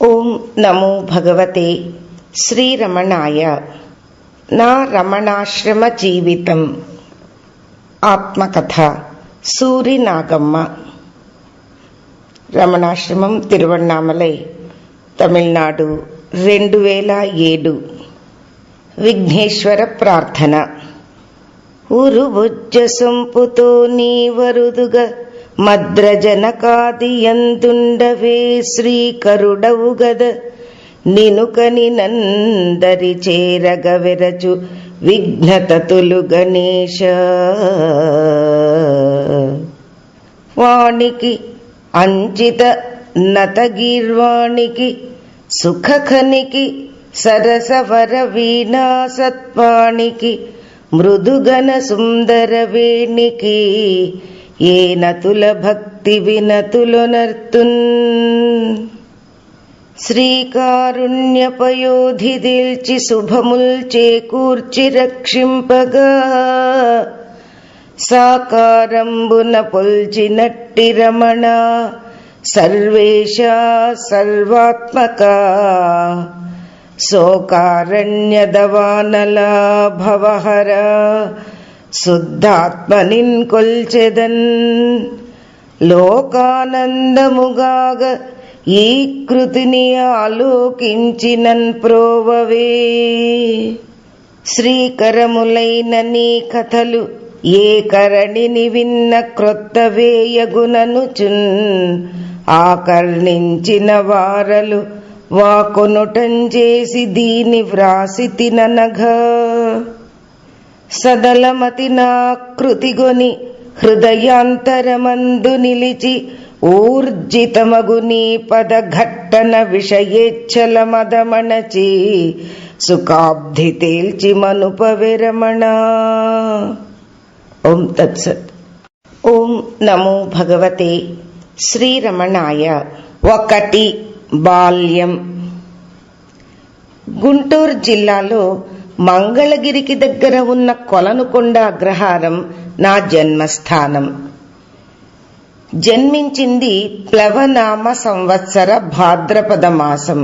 ఓం నమో భగవతే శ్రీరమణాయ. నా రమణాశ్రమ జీవితం. ఆత్మకథ. సూరి నాగమ్మ. రమణాశ్రమం, తిరువణ్ణామలై, తమిళనాడు, 2007. విఘ్నేశ్వర ప్రార్థన. ఉరుబుజ్జ సొంపుతో నీవరుదుగ మద్రజనకాదియందుండవే శ్రీకరుడవుగద నినుకని నందరి చేరగ వెరచు విఘ్నతతులు గణేశ. వాణికి అంచిత నతగీర్వాణికి సుఖఖనికి సరసవర వీణా సత్వానికి మృదుగణ సుందర వేణికి ఏ నతుల భక్తి వినతులొనర్తున్. శ్రీకారుణ్యపయోధి దిల్చి శుభముల్ చేకూర్చి రక్షింపగా సాకారంబున పొల్చినట్టి రమణ సర్వేశ సర్వాత్మక శోకారణ్యదవానల భవహర శుద్ధాత్మనిన్ కొల్చెదన్. లోకానందముగాగ ఈ కృతిని ఆలోకించినన్ ప్రోవవే. శ్రీకరములైన నీ కథలు ఏ కరణిని విన్న క్రొత్త వేయగుననుచున్ ఆకర్ణించిన వారలు వాకొనుటంచేసి దీని వ్రాసి తిననఘ. సదలమతి నా కృతిగొని హృదయాంతరమందు నిలిచి ఊర్జితమగు నీ పదఘట్టన విషయేచ్ఛల మదమణచి సుఖాబ్ధి తేల్చి మనుపవిరమణ. ఓం తత్సత్. ఓం నమో భగవతే శ్రీరమణాయ. 1. బాల్యం. గుంటూరు జిల్లాలో మంగళగిరికి దగ్గర ఉన్న కొలనుకొండ అగ్రహారం నా జన్మస్థానం. జన్మించింది ప్లవనామ సంవత్సర భాద్రపద మాసం.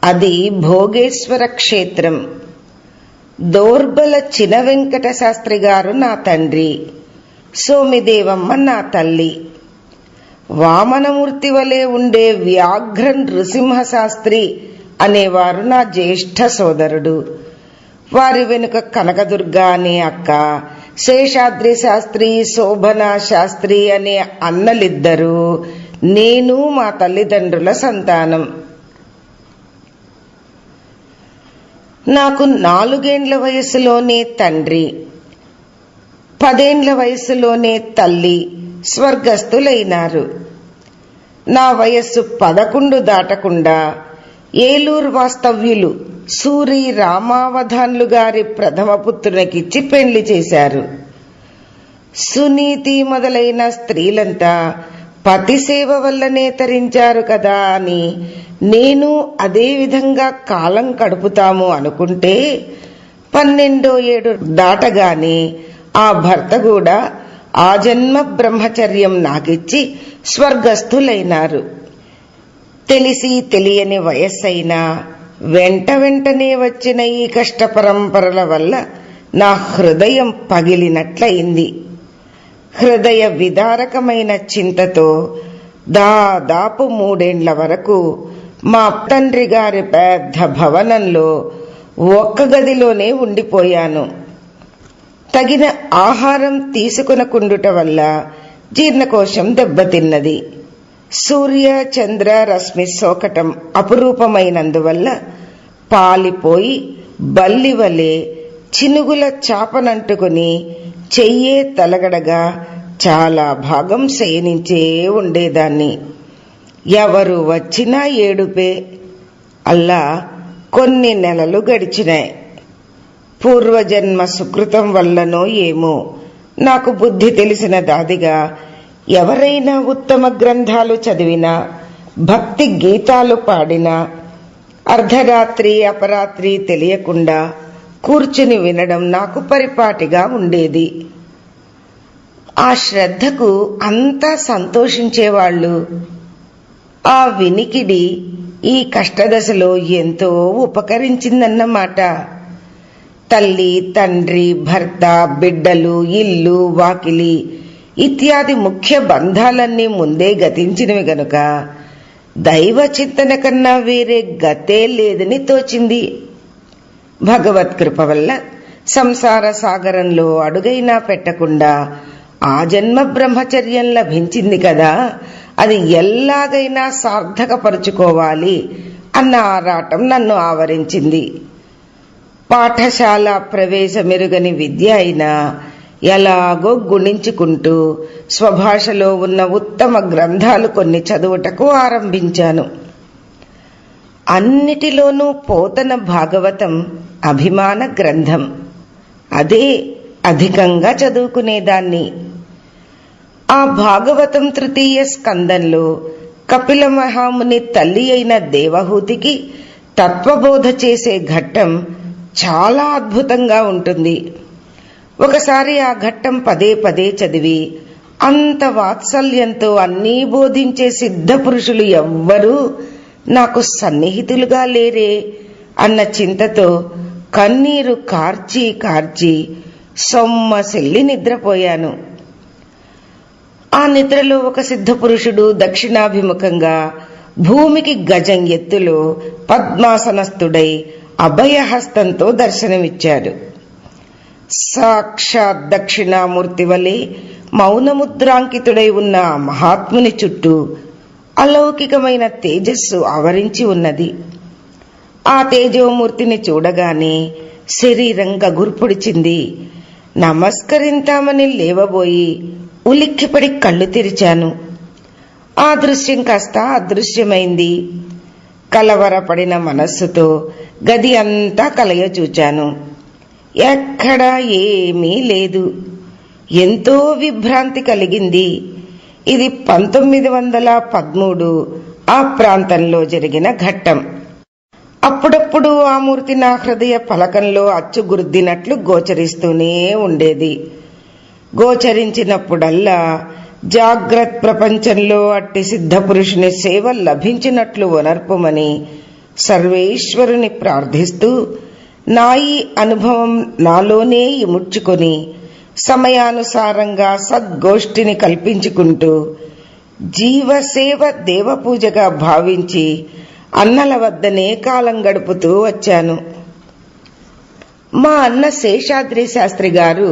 అది భోగేశ్వర క్షేత్రం. దోర్బల చిన వెంకట శాస్త్రి గారు నా తండ్రి, సోమిదేవమ్మ నా తల్లి. వామనమూర్తి వలె ఉండే వ్యాఘ్ర నృసింహశాస్త్రి అనేవారు నా జ్యేష్ఠ సోదరుడు. వారి వెనుక కనకదుర్గ అనే అక్క, శేషాద్రి శాస్త్రి, శోభన శాస్త్రి అనే అన్నలిద్దరూ, నేను మా తల్లిదండ్రుల సంతానం. నాకు 4 ఏండ్ల వయసులోనే తండ్రి, 10 ఏండ్ల వయసులోనే తల్లి స్వర్గస్థులైనారు. నా వయస్సు 11 దాటకుండా ఏలూరు వాస్తవ్యులు సూరి రామావధాన్లు గారి ప్రథమ పుత్రునికిచ్చి పెళ్లి చేశారు. సునీతి మొదలైన స్త్రీలంతా పతి సేవ వల్లనే తరించారు కదా అని నేను అదే విధంగా కాలం గడుపుతాము అనుకుంటే 12వ ఏడు దాటగానే ఆ భర్త కూడా ఆజన్మ బ్రహ్మచర్యం నాకిచ్చి స్వర్గస్థులైనారు. తెలిసి తెలియని వయస్సైనా వెంటనే వచ్చిన ఈ కష్ట పరంపరల వల్ల నా హృదయం పగిలినట్లయింది. హృదయ విదారకమైన చింతతో దాదాపు 3 ఏండ్ల వరకు మా తండ్రి గారి పెద్ద భవనంలో ఒక్క గదిలోనే ఉండిపోయాను. తగిన ఆహారం తీసుకొనకుండుట వల్ల జీర్ణకోశం దెబ్బతిన్నది. సూర్య చంద్ర రశ్మి సోకటం అపురూపమైనందువల్ల పాలిపోయి బల్లివలే చినుగుల చాపనంటుకుని చెయ్యే తలగడగా చాలా భాగం శయనించే ఉండేదాన్ని. ఎవరు వచ్చినా ఏడుపే. అల్లా కొన్ని నెలలు గడిచినాయి. పూర్వజన్మ సుకృతం వల్లనో ఏమో నాకు బుద్ధి తెలిసిన దాదిగా ఎవరైనా ఉత్తమ గ్రంథాలు చదివినా, భక్తి గీతాలు పాడినా అర్ధరాత్రి అపరాత్రి తెలియకుండా కూర్చుని వినడం నాకు పరిపాటిగా ఉండేది. ఆ శ్రద్ధకు అంతా సంతోషించేవాళ్లు. ఆ వినికిడి ఈ కష్టదశలో ఎంతో ఉపకరించిందన్నమాట. తల్లి, తండ్రి, భర్త, బిడ్డలు, ఇల్లు, వాకిలి ఇత్యాది ముఖ్య బంధాలన్నీ ముందే గతించినవి గనుక దైవ చింతన కన్నా వేరే గతే లేదని తోచింది. భగవత్కృప వల్ల సంసార సాగరంలో అడుగైనా పెట్టకుండా ఆ జన్మ బ్రహ్మచర్యం లభించింది కదా, అది ఎల్లాగైనా సార్థకపరుచుకోవాలి అన్న ఆరాటం నన్ను ఆవరించింది. పాఠశాల ప్రవేశమెరుగని విద్య అయినా ఎలాగో గుణించుకుంటూ స్వభాషలో ఉన్న ఉత్తమ గ్రంథాలు కొన్ని చదువుటకు ఆరంభించాను. అన్నిటిలోనూ పోతన భాగవతం అభిమాన గ్రంథం. అదే అధికంగా చదువుకునేదాన్ని. ఆ భాగవతం తృతీయ స్కందంలో కపిల మహాముని తల్లి అయిన దేవహూతికి తత్వబోధ చేసే ఘట్టం చాలా అద్భుతంగా ఉంటుంది. ఒకసారి ఆ ఘట్టం పదే పదే చదివి అంత వాత్సల్యంతో అన్నీ బోధించే సిద్ధ పురుషులు ఎవ్వరూ నాకు సన్నిహితులుగా లేరే అన్న చింతతో కన్నీరు కార్చి కార్చి సొమ్మసిల్లి నిద్రపోయాను. ఆ నిద్రలో ఒక సిద్ధ పురుషుడు దక్షిణాభిముఖంగా భూమికి గజం ఎత్తులో పద్మాసనస్థుడై అభయహస్తంతో దర్శనమిచ్చాడు. సాక్షాత్ దక్షిణామూర్తి వలె మౌనముద్రాంకితుడై ఉన్న మహాత్ముని చుట్టూ అలౌకికమైన తేజస్సు ఆవరించి ఉన్నది. ఆ తేజోమూర్తిని చూడగానే శరీరం గగుర్పుడిచింది. నమస్కరింతామని లేవబోయి ఉలిక్కిపడి కళ్ళు తెరిచాను. ఆ దృశ్యం కాస్త అదృశ్యమైంది. కలవరపడిన మనస్సుతో గది అంతా కలయచూచాను. ఎక్కడా ఏమీ లేదు. ఎంతో విభ్రాంతి కలిగింది. ఇది 1913 ఆ ప్రాంతంలో జరిగిన ఘట్టం. అప్పుడప్పుడు ఆ మూర్తి నా హృదయ ఫలకంలో అచ్చుగుర్దినట్లు గోచరిస్తూనే ఉండేది. గోచరించినప్పుడల్లా జాగ్రత్త ప్రపంచంలో అట్టి సిద్ధ పురుషుని సేవ లభించినట్లు వనర్పుమని సర్వేశ్వరుని ప్రార్థిస్తూ నా ఈ అనుభవం నాలోనే ఇముడ్చుకొని సమయానుసారంగా సద్గోష్ఠిని కల్పించుకుంటూ జీవసేవ దేవపూజగా భావించి అన్నల వద్దనే కాలం గడుపుతూ వచ్చాను. మా అన్న శేషాద్రి శాస్త్రి గారు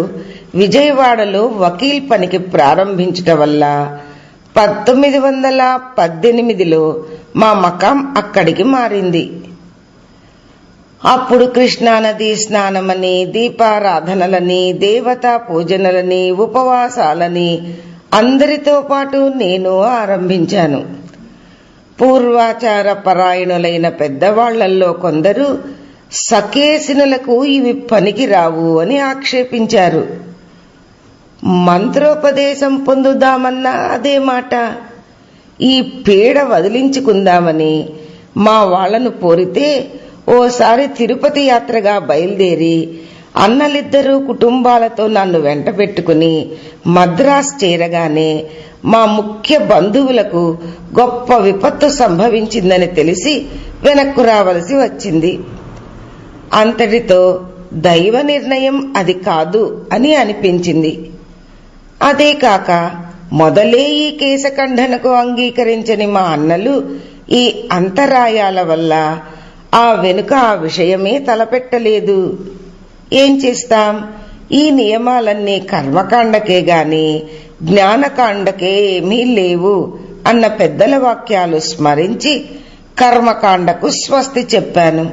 విజయవాడలో వకీల్ పనికి ప్రారంభించటం వల్ల 1918లో మా మకాం అక్కడికి మారింది. అప్పుడు కృష్ణానది స్నానమని, దీపారాధనలని, దేవతా పూజనలని, ఉపవాసాలని అందరితో పాటు నేను ఆరంభించాను. పూర్వాచార పరాయణులైన పెద్దవాళ్లల్లో కొందరు సకేసినులకు ఇవి పనికిరావు అని ఆక్షేపించారు. మంత్రోపదేశం పొందుదామన్నా అదే మాట. ఈ పీడ వదిలించుకుందామని మా వాళ్లను కోరితే ఓసారి తిరుపతి యాత్రగా బయలుదేరి అన్నలిద్దరూ కుటుంబాలతో నన్ను వెంట పెట్టుకుని మద్రాస్ చేరగానే మా ముఖ్య బంధువులకు గొప్ప విపత్తు సంభవించిందని తెలిసి వెనక్కు రావలసి వచ్చింది. అంతటితో దైవ నిర్ణయం అది కాదు అని అనిపించింది. అదే కాక మొదలే ఈ కేశఖండనకు అంగీకరించని మా అన్నలు ఈ అంతరాయాల వల్ల ఆ వెనుక ఆ విషయమే తలపెట్టలేదు. ఏం చేస్తాం, ఈ నియమాలన్నీ కర్మకాండకే గాని జ్ఞానకాండకే ఏమీ లేవు అన్న పెద్దల వాక్యాలు స్మరించి కర్మకాండకు స్వస్తి చెప్పాను.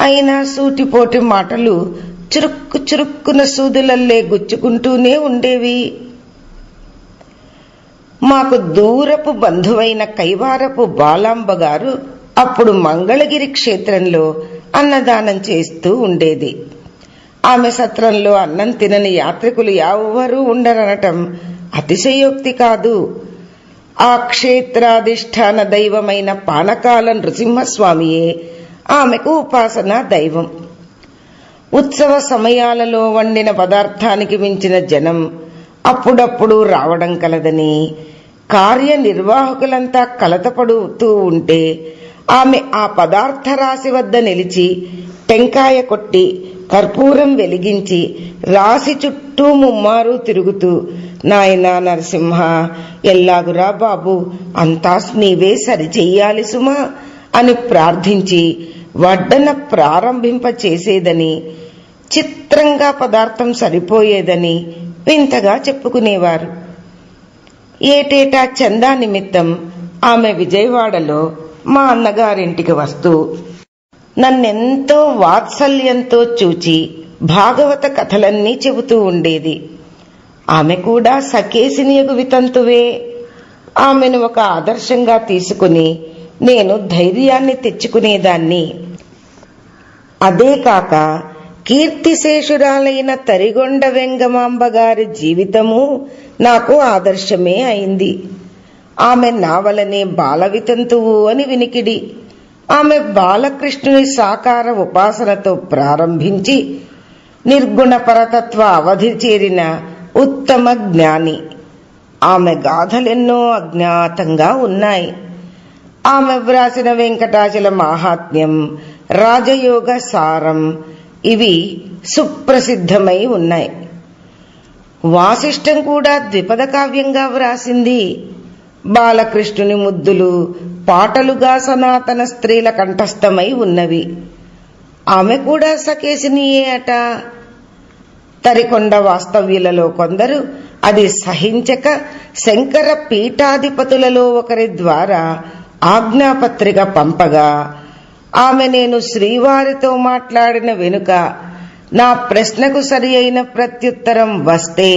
అయినా సూటిపోటి మాటలు చురుక్కు చురుక్కున సూదులల్లే గుచ్చుకుంటూనే ఉండేవి. మాకు దూరపు బంధువైన కైవారపు బాలాంబ గారు అప్పుడు మంగళగిరి క్షేత్రంలో అన్నదానం చేస్తూ ఉండేది. ఆమె సత్రంలో అన్నం తినని యాత్రికులు ఎవ్వరూ ఉండరనటం అతిశయోక్తి కాదు. ఆ క్షేత్రాధిష్టాన దైవమైన పానకాల నృసింహస్వామియే ఆమెకు ఉపాసనా దైవం. ఉత్సవ సమయాలలో వండిన పదార్థానికి మించిన జనం అప్పుడప్పుడు రావడం కలదని, కార్యనిర్వాహకులంతా కలతపడుతూ ఉంటే ఆమె ఆ పదార్థ రాశి వద్ద నిలిచి టెంకాయ కొట్టి కర్పూరం వెలిగించి రాశి చుట్టూ ముమ్మారు తిరుగుతూ, నాయనా నరసింహ, ఎల్లాగురా బాబు, అంతా నీవే సరిచెయ్యాలి సుమా అని ప్రార్థించి వడ్డన ప్రారంభింపచేసేదని, చిత్రంగా పదార్థం సరిపోయేదని వింతగా చెప్పుకునేవారు. ఏటేటా చందా నిమిత్తం ఆమె విజయవాడలో మా అన్నగారింటికి వస్తూ నన్నెంతో వాత్సల్యంతో చూచి భాగవత కథలన్నీ చెబుతూ ఉండేది. ఆమె కూడా సకేసినియగు వితంతువే. ఆమెను ఒక ఆదర్శంగా తీసుకుని నేను ధైర్యాన్ని తెచ్చుకునేదాన్ని. అదే కాక కీర్తిశేషురాలైన తరిగొండ వెంగమాంబ గారి జీవితము నాకు ఆదర్శమే అయింది. ఆమె నా వలనే బాలవితంతువు అని వినికిడి. ఆమె బాలకృష్ణుని సాకార ఉపాసనతో ప్రారంభించి నిర్గుణ పరతత్వ అవధి చేరిన ఉత్తమ జ్ఞాని. ఆమె గాథలెన్నో అజ్ఞాతంగా ఉన్నాయి. ఆమె వ్రాసిన వెంకటాచల మాహాత్మ్యం, రాజయోగ సారం ఇవి సుప్రసిద్ధమై ఉన్నాయి. వాసిష్టం కూడా ద్విపద కావ్యంగా వ్రాసింది. బాలకృష్ణుని ముద్దులు పాటలుగా సనాతన స్త్రీల కంఠస్థమై ఉన్నవి. ఆమె కూడా సకేసినియే అట. తరికొండ వాస్తవ్యులలో కొందరు అది సహించక శంకర పీఠాధిపతులలో ఒకరి ద్వారా ఆజ్ఞాపత్రిక పంపగా, ఆమె నేను శ్రీవారితో మాట్లాడిన వెనుక నా ప్రశ్నకు సరి అయిన ప్రత్యుత్తరం వస్తే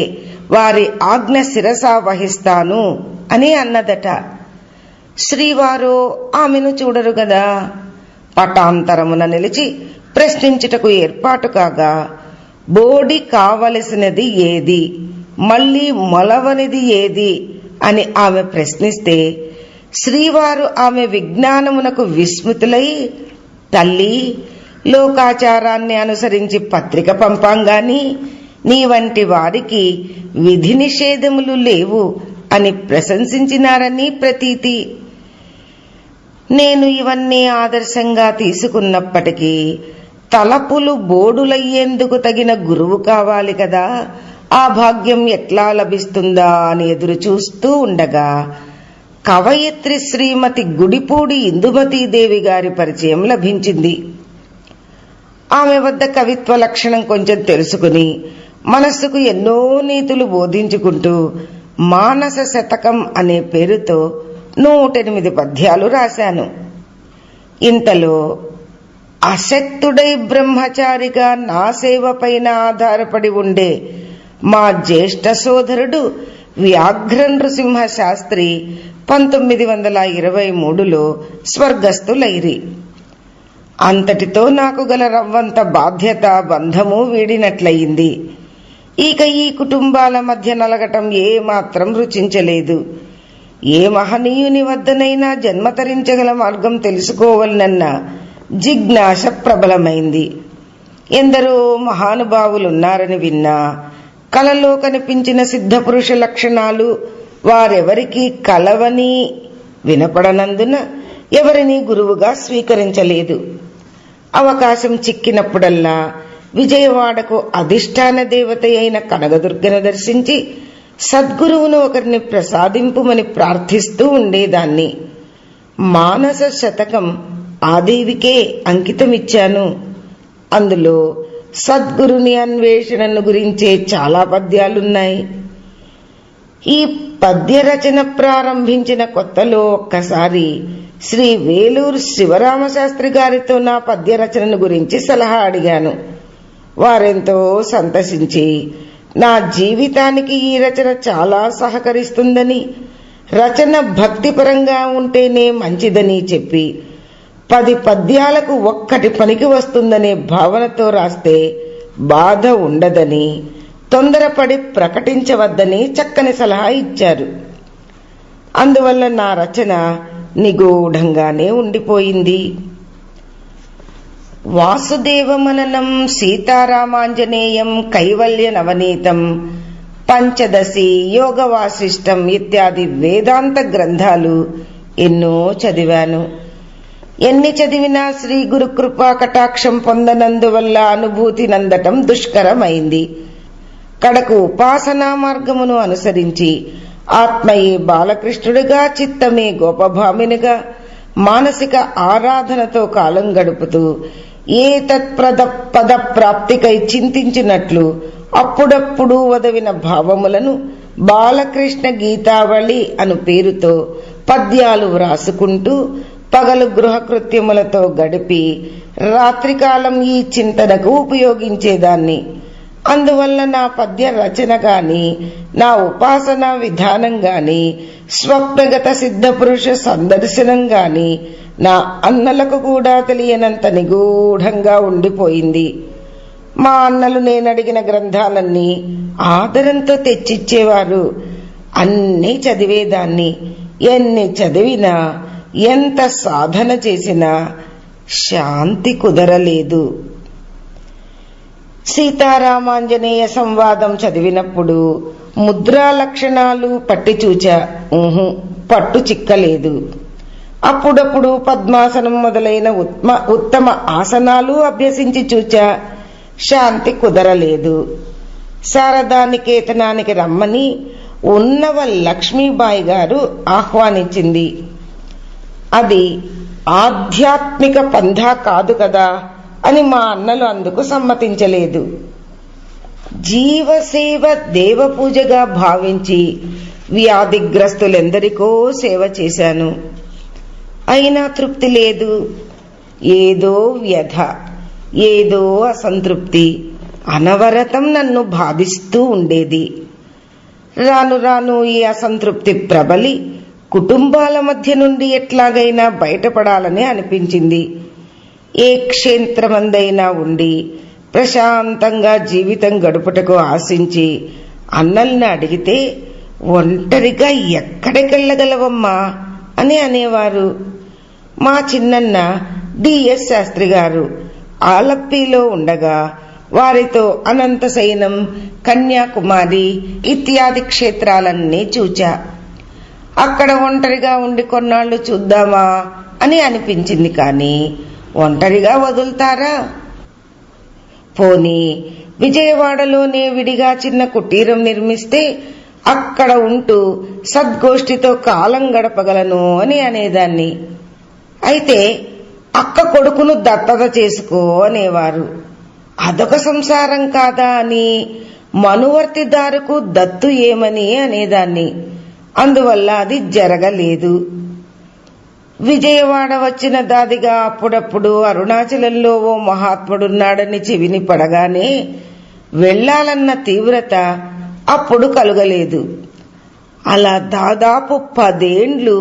వారి ఆజ్ఞ శిరసా వహిస్తాను అని అన్నదట. శ్రీవారు ఆమెను చూడరు గదా. పటాంతరమున నిలిచి ప్రశ్నించుటకు ఏర్పాటు కాగా, బోడి కావలసినది ఏది, మళ్లీ మొలవనిది ఏది అని ఆమె ప్రశ్నిస్తే, శ్రీవారు ఆమె విజ్ఞానమునకు విస్మృతులై, తల్లి, లోకాచారాన్ని అనుసరించి పత్రిక పంపాంగాని నీ వంటి వారికి విధి నిషేధములు లేవు అని ప్రశంసించినారని ప్రతీతి. నేను ఇవన్నీ ఆదర్శంగా తీసుకున్నప్పటికీ తలపులు బోడులయ్యేందుకు తగిన గురువు కావాలి కదా. ఆ భాగ్యం ఎట్లా లభిస్తుందా అని ఎదురు చూస్తూ ఉండగా కవయిత్రి శ్రీమతి గుడిపూడి ఇందుమతీదేవి గారి పరిచయం లభించింది. ఆమె వద్ద కవిత్వ లక్షణం కొంచెం తెలుసుకుని మనస్సుకు ఎన్నో నీతులు బోధించుకుంటూ మానస శతకం అనే పేరుతో 108 పద్యాలు రాశాను. ఇంతలో అశక్తుడై బ్రహ్మచారిగా నా సేవ పైన ఆధారపడి ఉండే మా జ్యేష్ఠ సోదరుడు వ్యాఘ్ర నృసింహ శాస్త్రి 1923లో స్వర్గస్థులైరి. అంతటితో నాకు గల రవ్వంత బాధ్యత బంధము వీడినట్లయింది. ఇక ఈ కుటుంబాల మధ్య నలగటం ఏమాత్రం రుచించలేదు. ఏ మహనీయుని వద్దనైనా జన్మతరించగల మార్గం తెలుసుకోవాలన్న జిజ్ఞాస ప్రబలమైంది. ఎందరో మహానుభావులున్నారని విన్నా కలలో కనిపించిన సిద్ధపురుష లక్షణాలు వారెవరికీ కలవని వినపడనందున ఎవరినీ గురువుగా స్వీకరించలేదు. అవకాశం చిక్కినప్పుడల్లా విజయవాడకు అధిష్టాన దేవత అయిన కనకదుర్గను దర్శించి సద్గురువును ఒకరిని ప్రసాదింపుమని ప్రార్థిస్తూ ఉండేదాన్ని. మానస శతకం ఆ దేవికే అంకితమిచ్చాను. అందులో సద్గురుని అన్వేషణను గురించే చాలా పద్యాలున్నాయి. ఈ పద్య రచన ప్రారంభించిన కొత్తలో ఒక్కసారి శ్రీ వేలూరు శివరామశాస్త్రి గారితో నా పద్య రచనను గురించి సలహా అడిగాను. వారెంతో సంతసించి నా జీవితానికి ఈ రచన చాలా సహకరిస్తుందని, రచన భక్తిపరంగా ఉంటేనే మంచిదని చెప్పి 10 పద్యాలకు ఒక్కటి పనికి వస్తుందనే భావనతో రాస్తే బాధ ఉండదని, తొందరపడి ప్రకటించవద్దని చక్కని సలహా ఇచ్చారు. అందువల్ల నా రచన నిగూఢంగానే ఉండిపోయింది. వాసుదేవమననం, సీతారామాంజనేయం, కైవల్య నవనీతం, పంచదశి, యోగ వాసిష్టం ఇత్యాది వేదాంత గ్రంథాలు ఎన్నో చదివాను. ఎన్ని చదివినా శ్రీ గురు కృపా కటాక్షం పొందనందువల్ల అనుభూతి నందటం దుష్కరమైంది. కడకు ఉపాసనా మార్గమును అనుసరించి ఆత్మయే బాలకృష్ణుడిగా, చిత్తమే గోపభామినిగా మానసిక ఆరాధనతో కాలం గడుపుతూ ఏ తత్ప్రద పద ప్రాప్తికై చింతించినట్లు అప్పుడప్పుడు వదవిన భావములను బాలకృష్ణ గీతావళి అను పేరుతో పద్యాలు వ్రాసుకుంటూ పగలు గృహకృత్యములతో గడిపి రాత్రికాలం ఈ చింతనకు ఉపయోగించేదాన్ని. అందువల్ల నా పద్య రచన గాని, నా ఉపాసనా విధానం గాని, స్వప్నగత సిద్ధపురుష సందర్శనం గాని నా అన్నలకు కూడా తెలియనంత నిగూఢంగా ఉండిపోయింది. మా అన్నలు నేనడిగిన గ్రంథాలన్నీ ఆదరంతో తెచ్చిచ్చేవారు. అన్నీ చదివేదాన్ని. ఎన్ని చదివినా, ఎంత సాధన చేసినా శాంతి కుదరలేదు. సీతారామాంజనేయ సంవాదం చదివినప్పుడు ముద్రా లక్షణాలు పట్టి చూచా. పట్టు చిక్కలేదు. అప్పుడప్పుడు పద్మాసనం మొదలైన ఉత్తమ ఆసనాలు అభ్యసించి చూచా. శాంతి కుదరలేదు. శారదానికేతనానికి రమ్మని ఉన్నవ లక్ష్మీబాయి గారు ఆహ్వానించింది. అది ఆధ్యాత్మిక పంథా కాదు కదా అని మా అన్నలు అందుకు సమ్మతించలేదు. జీవసేవ దేవపూజగా భావించి వ్యాధిగ్రస్తులెందరికో సేవ చేశాను. అయినా తృప్తి లేదు. ఏదో వ్యధ, ఏదో అసంతృప్తి అనవరతం నన్ను బాధిస్తూ ఉండేది. రాను రాను ఈ అసంతృప్తి ప్రబలి కుటుంబాల మధ్య నుండి ఎట్లాగైనా బయటపడాలని అనిపించింది. ఏ క్షేత్రమందైనా ఉండి ప్రశాంతంగా జీవితం గడుపుటకు ఆశించి అన్నల్ని అడిగితే ఒంటరిగా ఎక్కడికెళ్లగలవమ్మా అని అనేవారు. మా చిన్నన్న డిఎస్ శాస్త్రి గారు ఆలప్పిలో ఉండగా వారితో అనంతశయనం, కన్యాకుమారి ఇత్యాది క్షేత్రాలన్నీ చూచా. అక్కడ ఒంటరిగా ఉండి కొన్నాళ్లు చూద్దామా అని అనిపించింది. కానీ ఒంటరిగా వదులుతారా? పోనీ విజయవాడలోనే విడిగా చిన్న కుటీరం నిర్మిస్తే అక్కడ ఉంటూ సద్గోష్ఠితో కాలం గడపగలను అని అనేదాన్ని. అయితే అక్క కొడుకును దత్తత చేసుకో అనేవారు. అదొక సంసారం కాదా అని మనువర్తిదారుకు దత్తు ఏమని అనేదాన్ని. అందువల్ల అది జరగలేదు. విజయవాడ వచ్చిన దాదిగా అప్పుడప్పుడు అరుణాచలంలో ఓ మహాత్ముడున్నాడని చెవిని పడగానే వెళ్లాలన్న తీవ్రత అప్పుడు కలుగలేదు. అలా దాదాపు 10 ఏండ్లు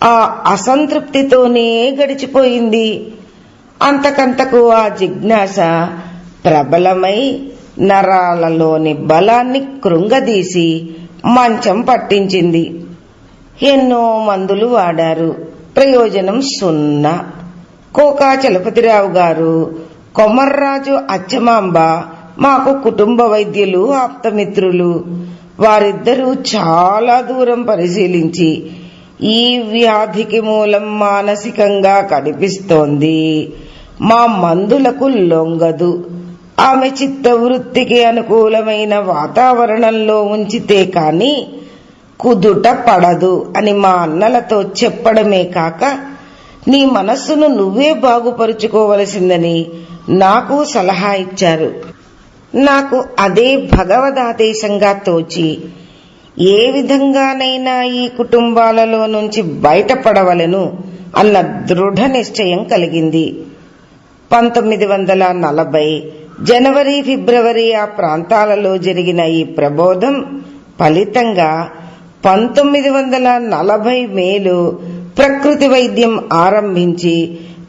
ఆ అసంతృప్తితోనే గడిచిపోయింది. అంతకంతకు ఆ జిజ్ఞాస ప్రబలమై నరాలలోని బలాన్ని కృంగదీసి మంచం పట్టించింది. ఎన్నో మందులు వాడారు. ప్రయోజనం సున్నా. కోకా చలపతిరావు గారు, కొమర్రాజు అచ్చమాంబ మాకు కుటుంబ వైద్యులు, ఆప్తమిత్రులు. వారిద్దరూ చాలా దూరం పరిశీలించి ఈ వ్యాధికి మూలం మానసికంగా కనిపిస్తోంది, మా మందులకు లొంగదు, ఆమె చిత్తవృత్తికి అనుకూలమైన వాతావరణంలో ఉంచితే కాని కుదుట పడదు అని మా అన్నలతో చెప్పడమే కాక నీ మనస్సును నువ్వే బాగుపరుచుకోవలసిందని నాకు సలహా ఇచ్చారు. నాకు అదే భగవదాదేశంగా తోచి ఏ విధంగానైనా ఈ కుటుంబాలలో నుంచి బయటపడవలను అన్న దృఢ నిశ్చయం కలిగింది. 1940 జనవరి, ఫిబ్రవరి ఆ ప్రాంతాలలో జరిగిన ఈ ప్రబోధం ఫలితంగా 1940 మేలో ప్రకృతి వైద్యం ఆరంభించి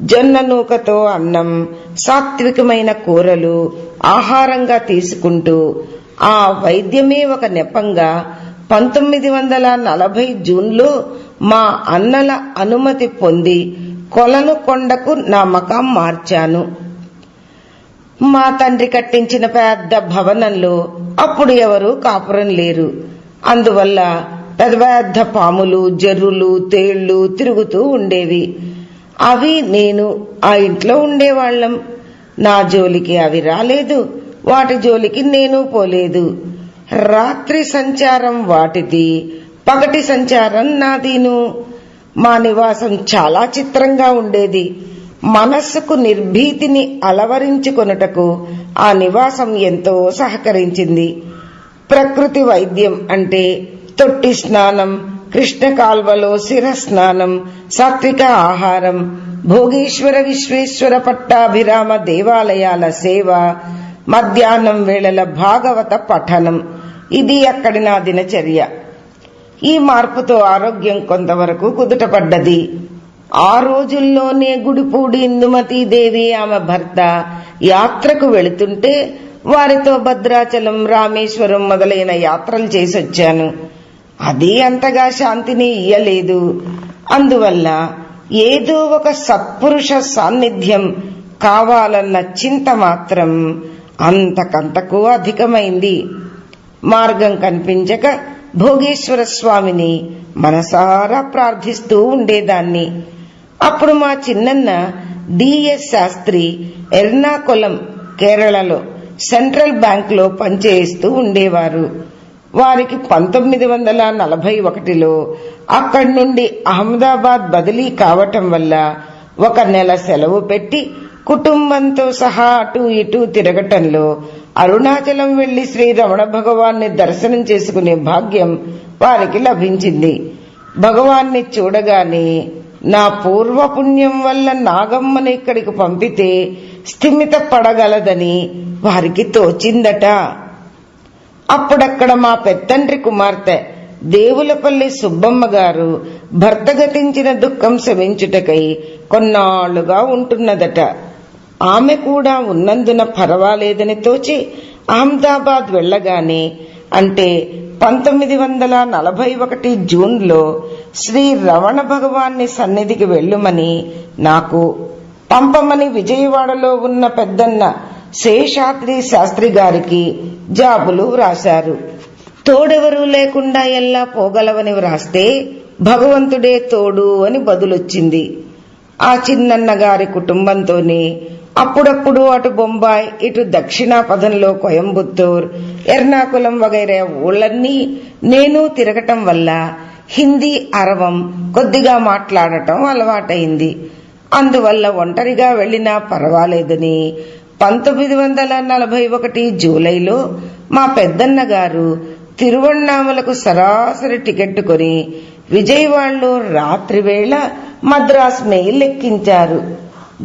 జొన్న నూకతో అన్నం, సాత్వికమైన కూరలు ఆహారంగా తీసుకుంటూ ఆ వైద్యమే ఒక నెపంగా 1940 జూన్లో మా అన్నల అనుమతి పొంది కొలను కొండకు నా మకాం మార్చాను. మా తండ్రి కట్టించిన పెద్ద భవనంలో అప్పుడు ఎవరూ కాపురం లేరు. అందువల్ల పెద్ద పెద్ద పాములు, జర్రులు, తేళ్లు తిరుగుతూ ఉండేవి. అవి నేను ఆ ఇంట్లో ఉండేవాళ్లం. నా జోలికి అవి రాలేదు, వాటి జోలికి నేను పోలేదు. రాత్రి సంచారం వాటిది, పగటి సంచారం నాదీను. మా నివాసం చాలా చిత్రంగా ఉండేది. మనస్సుకు నిర్భీతిని అలవరించుకొనుటకు ఆ నివాసం ఎంతో సహకరించింది. ప్రకృతి వైద్యం అంటే తొట్టి స్నానం, కృష్ణ కాల్వలో శిరస్నానం, సాత్విక ఆహారం, భోగేశ్వర విశ్వేశ్వర పట్టాభిరామ దేవాలయాల సేవ, మధ్యాహ్నం వేళల భాగవత పఠనం. ఇది అక్కడి నా దినచర్య. ఈ మార్పుతో ఆరోగ్యం కొంతవరకు కుదుటపడ్డది. ఆ రోజుల్లోనే గుడిపూడి ఇందుమతీదేవి ఆమె భర్త యాత్రకు వెళుతుంటే వారితో భద్రాచలం, రామేశ్వరం మొదలైన యాత్రలు చేసొచ్చాను. అది అంతగా శాంతిని ఇయ్యలేదు. అందువల్ల ఏదో ఒక సత్పురుష సాన్నిధ్యం కావాలన్న చింత మాత్రం అంతకంతకు అధికమైంది. మార్గం కనిపించక భోగేశ్వర స్వామిని మనసారా ప్రార్థిస్తూ ఉండేదాన్ని. అప్పుడు మా చిన్నన్న డిఎస్ శాస్త్రి ఎర్నాకులం, కేరళలో సెంట్రల్ బ్యాంక్ లో పనిచేస్తూ ఉండేవారు. వారికి 1941లో అక్కడి నుండి అహ్మదాబాద్ బదిలీ కావటం వల్ల 1 నెల సెలవు పెట్టి కుటుంబంతో సహా అటు ఇటు తిరగటంలో అరుణాచలం వెళ్లి శ్రీ రమణ భగవాన్ని దర్శనం చేసుకునే భాగ్యం వారికి లభించింది. భగవాన్ని చూడగానే నా పూర్వపుణ్యం వల్ల నాగమ్మని ఇక్కడికి పంపితే స్థిమిత పడగలదని వారికి తోచిందట. అప్పుడక్కడ మా పెద్దండ్రి కుమార్తె దేవులపల్లి సుబ్బమ్మ గారు భర్త గతించిన దుఃఖం శమించుటకై కొన్నాళ్లుగా ఉంటున్నదట. ఆమె కూడా ఉన్నందున పర్వాలేదని తోచి అహ్మదాబాద్ వెళ్లగానే, అంటే 1941 జూన్లో శ్రీ రమణ భగవాన్ని సన్నిధికి వెళ్ళుమని నాకు పంపమని విజయవాడలో ఉన్న పెద్దన్న శేషాద్రి శాస్త్రి గారికి జాబులు వ్రాశారు. తోడెవరూ లేకుండా ఎలా పోగలవని వ్రాస్తే భగవంతుడే తోడు అని బదులొచ్చింది. ఆ చిన్నన్న గారి కుటుంబంతోనే అప్పుడప్పుడు అటు బొంబాయి, ఇటు దక్షిణాపథంలో కోయంబత్తూర్, ఎర్నాకులం వగైరా ఊళ్ళన్నీ నేను తిరగటం వల్ల హిందీ, అరవం కొద్దిగా మాట్లాడటం అలవాటైంది. అందువల్ల ఒంటరిగా వెళ్లినా పర్వాలేదని 1941 జూలైలో మా పెద్దన్న గారు తిరువణ్ణామలకు సరాసరి టికెట్ కొని విజయవాడలో రాత్రి వేళ మద్రాస్ మెయిల్ ఎక్కించారు.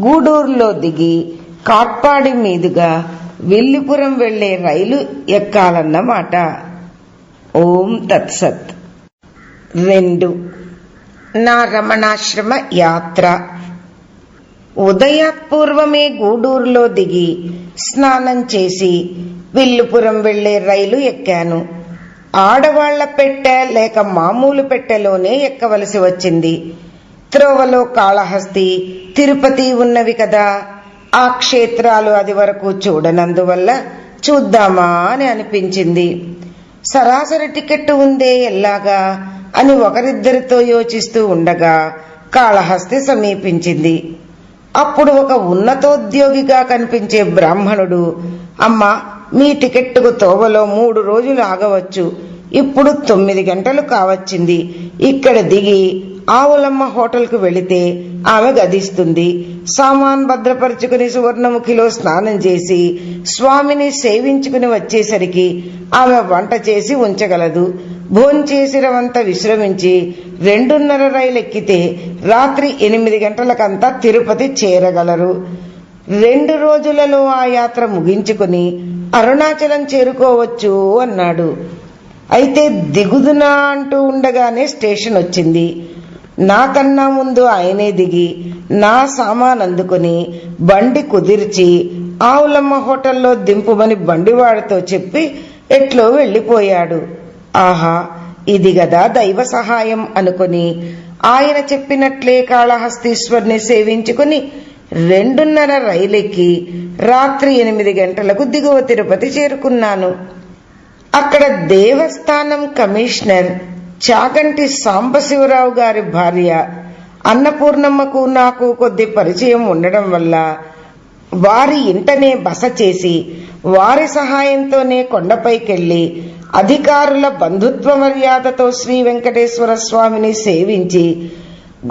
గూడూరులో దిగి కాట్పాడి మీదుగా విల్లిపురం వెళ్లే రైలు ఎక్కాలన్నమాట. ఓం తత్సత్. 2. నా రమణాశ్రమ యాత్ర. ఉదయాత్పూర్వమే గూడూరులో దిగి స్నానం చేసి విల్లుపురం వెళ్లే రైలు ఎక్కాను. ఆడవాళ్ల పెట్టె లేక మామూలు పెట్టెలోనే ఎక్కవలసి వచ్చింది. త్రోవలో కాళహస్తి, తిరుపతి ఉన్నవి కదా. ఆ క్షేత్రాలు అది వరకు చూడనందువల్ల చూద్దామా అని అనిపించింది. సరాసరి టికెట్ ఉందే ఎల్లాగా అని ఒకరిద్దరితో యోచిస్తూ ఉండగా కాళహస్తి సమీపించింది. అప్పుడు ఒక ఉన్నతోద్యోగిగా కనిపించే బ్రాహ్మణుడు, అమ్మా, మీ టికెట్టుకు తోవలో 3 రోజులు ఆగవచ్చు. ఇప్పుడు 9 గంటలు కావచ్చింది. ఇక్కడ దిగి ఆవులమ్మ హోటల్కు వెళితే ఆమె గదిస్తుంది. సామాన్ భద్రపరుచుకుని సువర్ణముఖిలో స్నానం చేసి స్వామిని సేవించుకుని వచ్చేసరికి ఆమె వంట చేసి ఉంచగలదు. భోంచేసిరవంతా విశ్రమించి 2:30 రైలు ఎక్కితే రాత్రి 8 గంటలకంతా తిరుపతి చేరగలరు. 2 రోజులలో ఆ యాత్ర ముగించుకుని అరుణాచలం చేరుకోవచ్చు అన్నాడు. అయితే దిగుదునా అంటూ ఉండగానే స్టేషన్ వచ్చింది. నాకన్నా ముందు ఆయనే దిగి నా సామాన్ అందుకుని బండి కుదిర్చి ఆవులమ్మ హోటల్లో దింపుమని బండివాడితో చెప్పి ఎట్లో వెళ్లిపోయాడు. ఆహా, ఇది గదా దైవ సహాయం అనుకుని ఆయన చెప్పినట్లే కాళహస్తీశ్వర్ని సేవించుకుని 2:30 రైలెక్కి రాత్రి 8 గంటలకు దిగువ తిరుపతి చేరుకున్నాను. అక్కడ దేవస్థానం కమిషనర్ చాగంటి సాంబశివరావు గారి భార్య అన్నపూర్ణమ్మకు నాకు కొద్ది పరిచయం ఉండడం వల్ల వారి ఇంటనే బస చేసి వారి సహాయంతోనే కొండపైకెళ్లి అధికారుల బంధుత్వ మర్యాదతో శ్రీ వెంకటేశ్వర స్వామిని సేవించి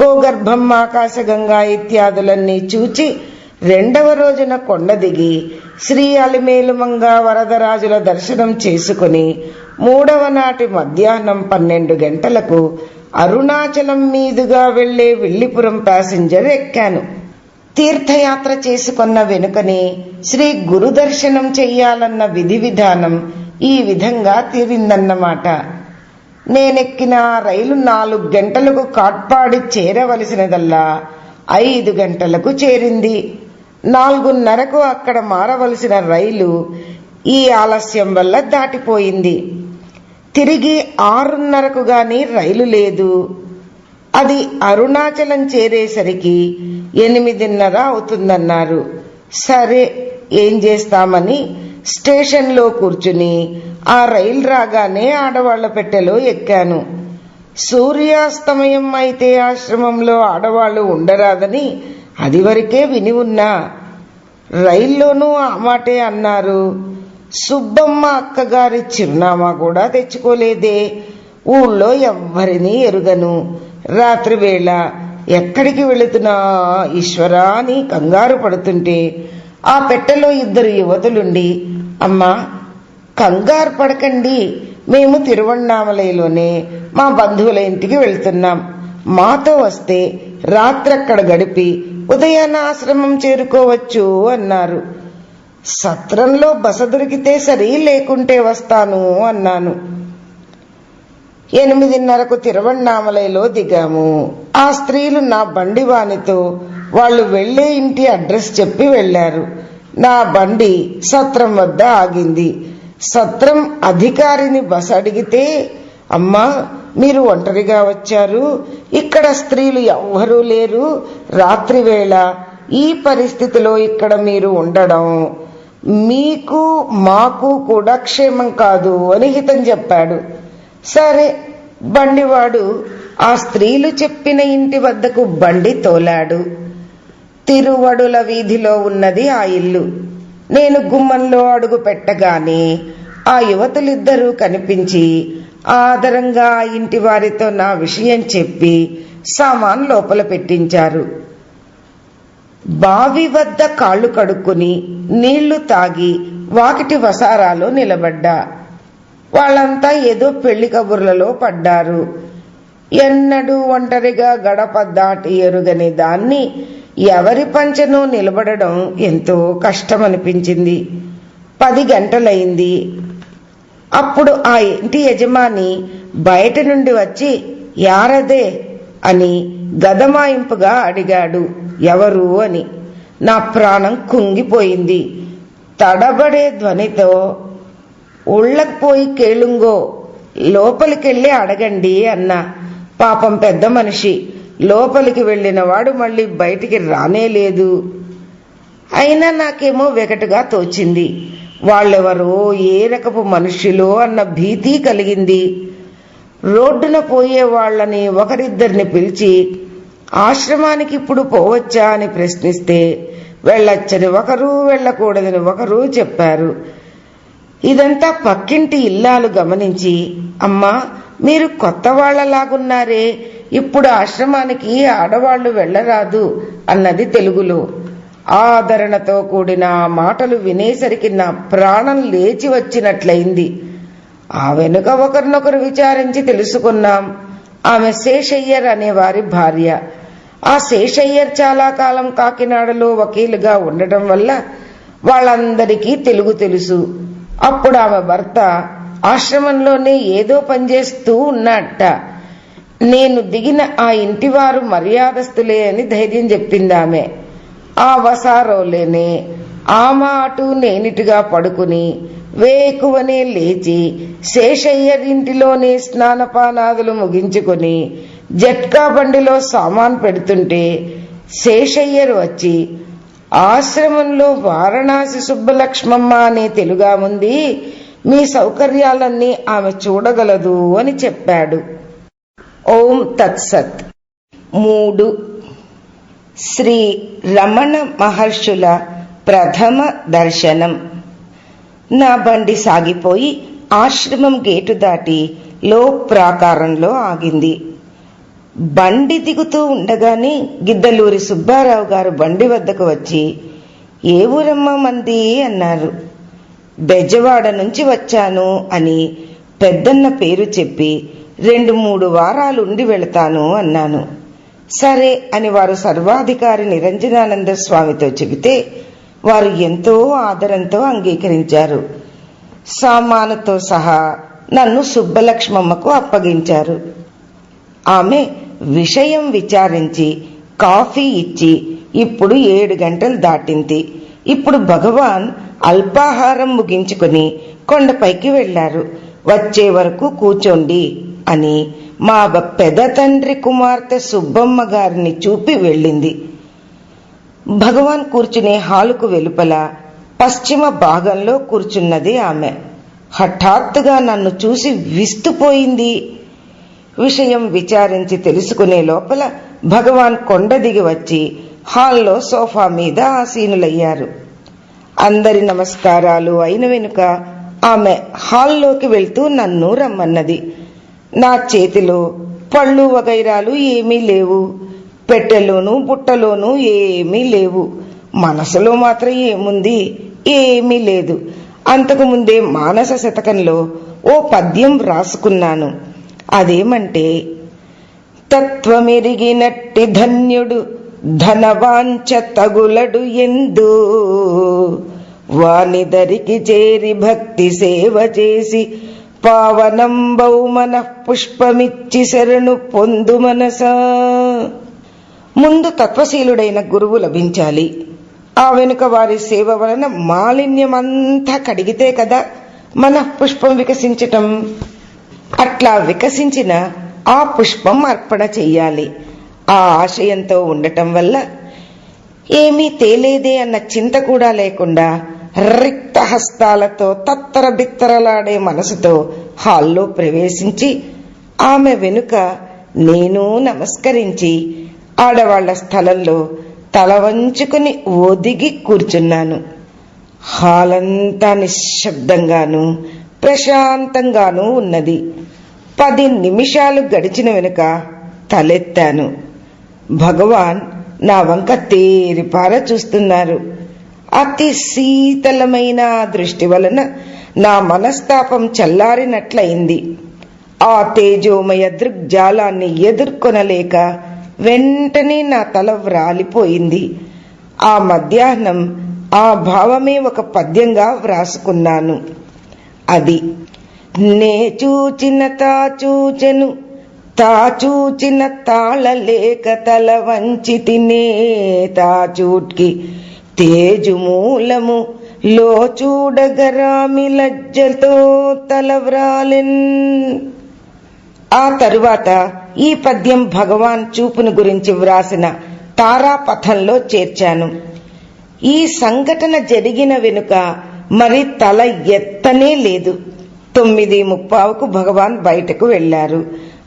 గోగర్భం, ఆకాశగంగా ఇత్యాదులన్నీ చూచి రెండవ రోజున కొండ దిగి శ్రీ అలిమేలుమంగ వరదరాజుల దర్శనం చేసుకుని మూడవ నాటి మధ్యాహ్నం 12 గంటలకు అరుణాచలం మీదుగా వెళ్లే విల్లిపురం ప్యాసింజర్ ఎక్కాను. తీర్థయాత్ర చేసుకున్న వెనుకనే శ్రీ గురు దర్శనం చెయ్యాలన్న విధి విధానం ఈ విధంగా తీరిందన్నమాట. నేనెక్కిన రైలు 4 గంటలకు కాట్పాడి చేరవలసినదల్లా 5 గంటలకు చేరింది. 4:30కు అక్కడ మారవలసిన రైలు ఈ ఆలస్యం వల్ల దాటిపోయింది. తిరిగి 6:30కు గాని రైలు లేదు. అది అరుణాచలం చేరేసరికి 8:30 అవుతుందన్నారు. సరే, ఏం చేస్తామని స్టేషన్లో కూర్చుని ఆ రైలు రాగానే ఆడవాళ్ల పెట్టెలో ఎక్కాను. సూర్యాస్తమయం అయితే ఆశ్రమంలో ఆడవాళ్లు ఉండరాదని అది వరకే విని ఉన్నా. రైల్లోనూ ఆ మాటే అన్నారు. సుబ్బమ్మ అక్కగారి చిరునామా కూడా తెచ్చుకోలేదే. ఊళ్ళో ఎవ్వరినీ ఎరుగను. రాత్రి వేళ ఎక్కడికి వెళుతున్నా ఈశ్వరా అని కంగారు పడుతుంటే ఆ పెట్టెలో 2 యువతులుండి, అమ్మా కంగారు పడకండి, మేము తిరువణ్ణామలైలోనే మా బంధువుల ఇంటికి వెళ్తున్నాం. మాతో వస్తే రాత్రక్కడ గడిపి ఉదయాన్న ఆశ్రమం చేరుకోవచ్చు అన్నారు. సత్రంలో బస దొరికితే సరి, లేకుంటే వస్తాను అన్నాను. 8:30కు తిరువణ్ణామలైలో దిగాము. ఆ స్త్రీలు నా బండి వానితో వాళ్ళు వెళ్లే ఇంటి అడ్రస్ చెప్పి వెళ్లారు. నా బండి సత్రం వద్ద ఆగింది. సత్రం అధికారిని బస అడిగితే, అమ్మా మీరు ఒంటరిగా వచ్చారు, ఇక్కడ స్త్రీలు ఎవ్వరూ లేరు, రాత్రి వేళ ఈ పరిస్థితిలో ఇక్కడ మీరు ఉండడం మీకు మాకు కూడా క్షేమం కాదు అని హితం చెప్పాడు. సరే, బండివాడు ఆ స్త్రీలు చెప్పిన ఇంటి వద్దకు బండి తోలాడు. తిరువడుల వీధిలో ఉన్నది ఆ ఇల్లు. నేను గుమ్మంలో అడుగు పెట్టగానే ఆ యువతులిద్దరూ కనిపించి ఆదరంగా ఆ ఇంటి వారితో నా విషయం చెప్పి సామాన్ లోపల పెట్టించారు. బావి వద్ద కాళ్లు కడుక్కుని నీళ్లు తాగి వాకిటి వసారాలో నిలబడ్డా. వాళ్ళంతా ఏదో పెళ్లి కబుర్లలో పడ్డారు. ఎన్నడూ ఒంటరిగా గడప దాటి ఎరుగని దాన్ని ఎవరి పంచనో నిలబడడం ఎంతో కష్టమనిపించింది. 10 గంటలైంది. అప్పుడు ఆ ఇంటి యజమాని బయట నుండి వచ్చి యారదే అని గదమాయింపుగా అడిగాడు ఎవరు అని. నా ప్రాణం కుంగిపోయింది. తడబడే ధ్వనితో, ఉళ్ళకు పోయి కేళుంగో, లోపలికెళ్ళి అడగండి అన్నా. పాపం పెద్ద మనిషి. లోపలికి వెళ్లిన వాడు మళ్లీ బయటికి రానేలేదు. అయినా నాకేమో వెకటుగా తోచింది. వాళ్ళెవరో, ఏ రకపు మనుష్యులో అన్న భీతి కలిగింది. రోడ్డున పోయే వాళ్లని ఒకరిద్దరిని పిలిచి ఆశ్రమానికి ఇప్పుడు పోవచ్చా అని ప్రశ్నిస్తే వెళ్ళొచ్చని ఒకరు, వెళ్ళకూడదని ఒకరు చెప్పారు. ఇదంతా పక్కింటి ఇల్లాలు గమనించి, అమ్మా మీరు కొత్త వాళ్లలాగున్నారే, ఇప్పుడు ఆశ్రమానికి ఆడవాళ్లు వెళ్లరాదు అన్నది తెలుగులో. ఆదరణతో కూడిన ఆ మాటలు వినేసరికి నా ప్రాణం లేచి వచ్చినట్లయింది. ఆ వెనుక ఒకరినొకరు విచారించి తెలుసుకున్నాం. ఆమె శేషయ్యర్ అనే వారి భార్య. ఆ శేషయ్యర్ చాలా కాలం కాకినాడలో వకీలుగా ఉండటం వల్ల వాళ్ళందరికీ తెలుగు తెలుసు. అప్పుడు ఆమె భర్త ఆశ్రమంలోనే ఏదో పనిచేస్తూ ఉన్నట్ట. నేను దిగిన ఆ ఇంటివారు మర్యాదస్తులే అని ధైర్యం చెప్పిందామె. ఆ వసారోలేనే ఆమె అటు నేనిటిగా పడుకుని వేకువనే లేచి శేషయ్యర్ ఇంటిలోనే స్నానపానాదులు ముగించుకుని జట్కా బండిలో సామాన్ పెడుతుంటే శేషయ్యర్ వచ్చి, ఆశ్రమంలో వారణాసి సుబ్బలక్ష్మమ్మ అనే తెలుగాముంది, మీ సౌకర్యాలన్నీ ఆమె చూడగలదు అని చెప్పాడు. ఓం తత్సత్. 3 శ్రీ రమణ మహర్షుల ప్రథమ దర్శనం. నా బండి సాగిపోయి ఆశ్రమం గేటు దాటి లో ప్రాకారంలో ఆగింది. బండి దిగుతూ ఉండగానే గిద్దలూరి సుబ్బారావు గారు బండి వద్దకు వచ్చి, ఏ ఊరమ్మా మంది అన్నారు. బెజవాడ నుంచి వచ్చాను అని పెద్దన్న పేరు చెప్పి 2-3 వారాలు ఉండి వెళతాను అన్నాను. సరే అని వారు సర్వాధికారి నిరంజనానంద స్వామితో చెబితే వారు ఎంతో ఆదరంతో అంగీకరించారు. సామానుతో సహా నన్ను సుబ్బలక్ష్మమ్మకు అప్పగించారు. ఆమె విషయం విచారించి కాఫీ ఇచ్చి ఇప్పుడు 7 గంటలు దాటింది. ఇప్పుడు భగవాన్ అల్పాహారం ముగించుకుని కొండపైకి వెళ్లారు. వచ్చే వరకు కూర్చోండి అని మా పెద తండ్రి కుమార్తె సుబ్బమ్మ గారిని చూపి వెళ్ళింది. భగవాన్ కూర్చునే హాలుకు వెలుపల పశ్చిమ భాగంలో కూర్చున్నది ఆమె. హఠాత్తుగా నన్ను చూసి విస్తుపోయింది. విషయం విచారించి తెలుసుకునే లోపల భగవాన్ కొండ దిగి వచ్చి హాల్లో సోఫా మీద ఆసీనులయ్యారు. అందరి నమస్కారాలు అయిన వెనుక ఆమె హాల్లోకి వెళ్తూ నన్ను రమ్మన్నది. నా చేతిలో పళ్ళు వగైరాలు ఏమీ లేవు, పెట్టెలోనూ బుట్టలోనూ ఏమీ లేవు. మనసులో మాత్రం ఏముంది, ఏమీ లేదు. అంతకుముందే మానస శతకంలో ఓ పద్యం రాసుకున్నాను. అదేమంటే, తత్వమెరిగినట్టి ధన్యుడు ధనవాంఛ తగులడు ఎందు, వానిదరికి చేరి భక్తి సేవ చేసి పావనంబౌ మనః పుష్పమిచ్చి శరణు పొందు మనసా. ముందు తత్వశీలుడైన గురువు లభించాలి. ఆ వెనుక వారి సేవ వలన మాలిన్యమంతా కడిగితే కదా మనః పుష్పం వికసించటం. అట్లా వికసించిన ఆ పుష్పం అర్పణ చెయ్యాలి. ఆ ఆశయంతో ఉండటం వల్ల ఏమీ తేలేదే అన్న చింత కూడా లేకుండా రిక్త హస్తాలతో తత్తర బిత్తరలాడే మనసుతో హాల్లో ప్రవేశించి ఆమె వెనుక నేను నమస్కరించి ఆడవాళ్ల స్థలంలో తల వంచుకుని ఒదిగి కూర్చున్నాను. హాలంతా నిశ్శబ్దంగాను ప్రశాంతంగానూ ఉన్నది. 10 నిమిషాలు గడిచిన వెనుక తలెత్తాను. భగవాన్ నా వంక తేరిపార చూస్తున్నారు. అతి శీతలమైన దృష్టి వలన నా మనస్తాపం చల్లారినట్లయింది. ఆ తేజోమయ దృగ్జాలాన్ని ఎదుర్కొనలేక వెంటనే నా తల వ్రాలిపోయింది. ఆ మధ్యాహ్నం ఆ భావమే ఒక పద్యంగా వ్రాసుకున్నాను. అది, నే చూచిన తా చూచెను, తా చూచిన తాళలేక తల వంచి తినే, తా చూట్కి తేజు మూలము లో చూడగరామి లజ్జతో తలవ్రాలెన్. ఆ తరువాత ఈ పద్యం భగవాన్ చూపును గురించి వ్రాసిన తారాపథంలో చేర్చాను. ఈ సంఘటన జరిగిన వెనుక మరి తల ఎత్తనే లేదు. 9:30కు భగవాన్ బయటకు వెళ్లారు.